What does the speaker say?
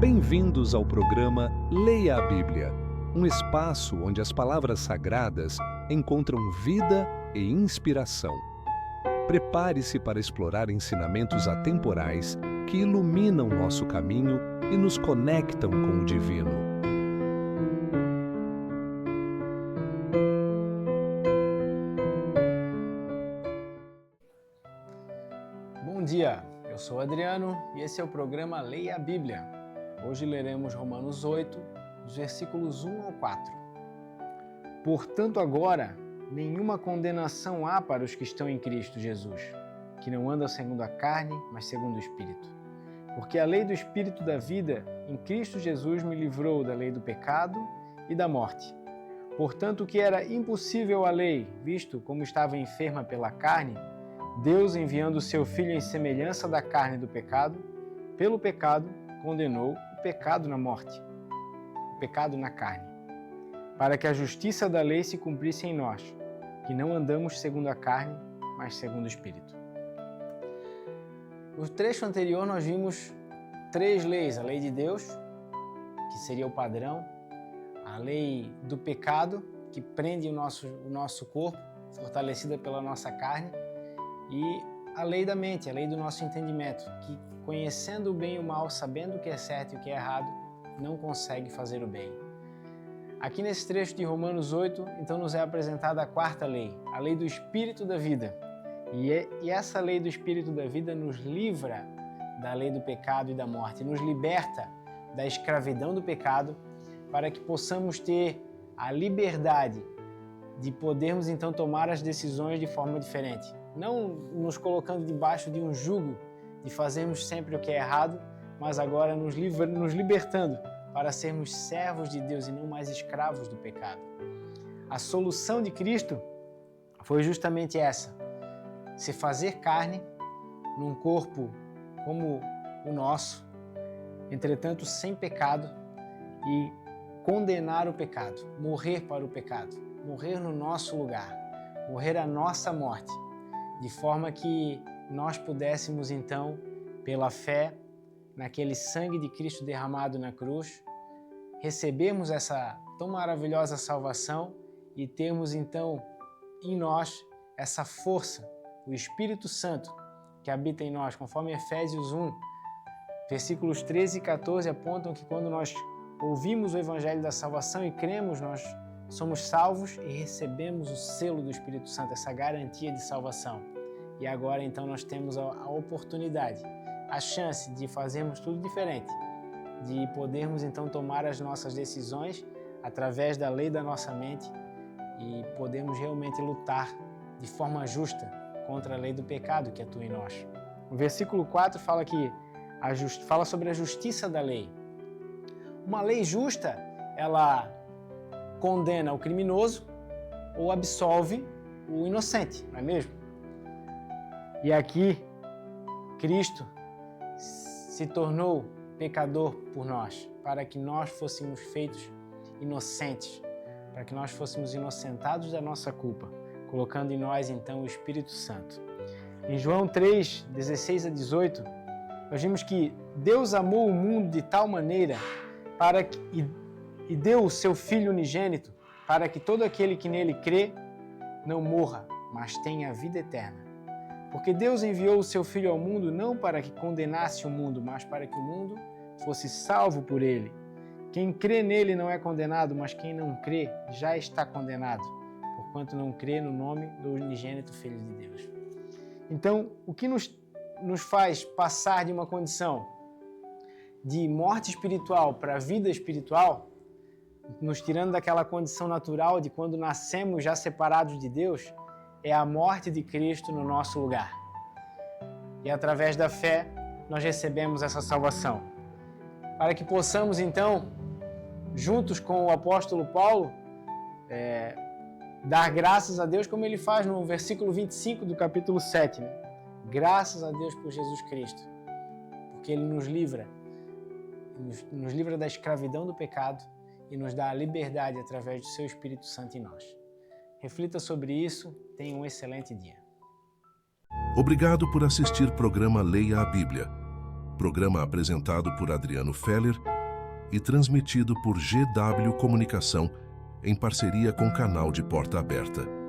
Bem-vindos ao programa Leia a Bíblia, um espaço onde as palavras sagradas encontram vida e inspiração. Prepare-se para explorar ensinamentos atemporais que iluminam nosso caminho e nos conectam com o divino. Bom dia, eu sou Adriano e esse é o programa Leia a Bíblia. Hoje leremos Romanos 8, dos versículos 1 ao 4. Portanto, agora, nenhuma condenação há para os que estão em Cristo Jesus, que não andam segundo a carne, mas segundo o Espírito. Porque a lei do Espírito da vida em Cristo Jesus me livrou da lei do pecado e da morte. Portanto, o que era impossível à lei, visto como estava enferma pela carne, Deus, enviando o seu Filho em semelhança da carne do pecado, pelo pecado, condenou o pecado na morte, o pecado na carne, para que a justiça da lei se cumprisse em nós, que não andamos segundo a carne, mas segundo o Espírito. No trecho anterior nós vimos 3 leis: a lei de Deus, que seria o padrão, a lei do pecado, que prende o nosso corpo, fortalecida pela nossa carne, e a lei da mente, a lei do nosso entendimento, que conhecendo o bem e o mal, sabendo o que é certo e o que é errado, não consegue fazer o bem. Aqui nesse trecho de Romanos 8, então nos é apresentada a 4ª lei, a lei do Espírito da vida. E essa lei do Espírito da vida nos livra da lei do pecado e da morte, nos liberta da escravidão do pecado, para que possamos ter a liberdade de podermos então tomar as decisões de forma diferente. Não nos colocando debaixo de um jugo de fazermos sempre o que é errado, mas agora nos libertando para sermos servos de Deus e não mais escravos do pecado. A solução de Cristo foi justamente essa: se fazer carne num corpo como o nosso, entretanto sem pecado, e condenar o pecado, morrer para o pecado, morrer no nosso lugar, morrer a nossa morte, de forma que nós pudéssemos então, pela fé naquele sangue de Cristo derramado na cruz, recebermos essa tão maravilhosa salvação e termos então em nós essa força, o Espírito Santo que habita em nós, conforme Efésios 1, versículos 13 e 14 apontam que quando nós ouvimos o Evangelho da salvação e cremos, nós somos salvos e recebemos o selo do Espírito Santo, essa garantia de salvação. E agora então nós temos a oportunidade, a chance de fazermos tudo diferente, de podermos então tomar as nossas decisões através da lei da nossa mente e podermos realmente lutar de forma justa contra a lei do pecado que atua em nós. O versículo 4 fala fala sobre a justiça da lei. Uma lei justa, ela condena o criminoso ou absolve o inocente, não é mesmo? E aqui, Cristo se tornou pecador por nós, para que nós fôssemos feitos inocentes, para que nós fôssemos inocentados da nossa culpa, colocando em nós então o Espírito Santo. Em João 3, 16 a 18, nós vimos que Deus amou o mundo de tal maneira e deu o seu Filho unigênito para que todo aquele que nele crê não morra, mas tenha a vida eterna. Porque Deus enviou o seu Filho ao mundo não para que condenasse o mundo, mas para que o mundo fosse salvo por ele. Quem crê nele não é condenado, mas quem não crê já está condenado, porquanto não crê no nome do unigênito Filho de Deus. Então, o que nos faz passar de uma condição de morte espiritual para a vida espiritual, nos tirando daquela condição natural de quando nascemos já separados de Deus, é a morte de Cristo no nosso lugar. E através da fé, nós recebemos essa salvação. Para que possamos, então, juntos com o apóstolo Paulo, dar graças a Deus, como ele faz no versículo 25 do capítulo 7. Né? Graças a Deus por Jesus Cristo, porque ele nos livra da escravidão do pecado e nos dá a liberdade através do seu Espírito Santo em nós. Reflita sobre isso, tenha um excelente dia. Obrigado por assistir o programa Leia a Bíblia. programa apresentado por Adriano Feller e transmitido por GW Comunicação em parceria com o canal de Porta Aberta.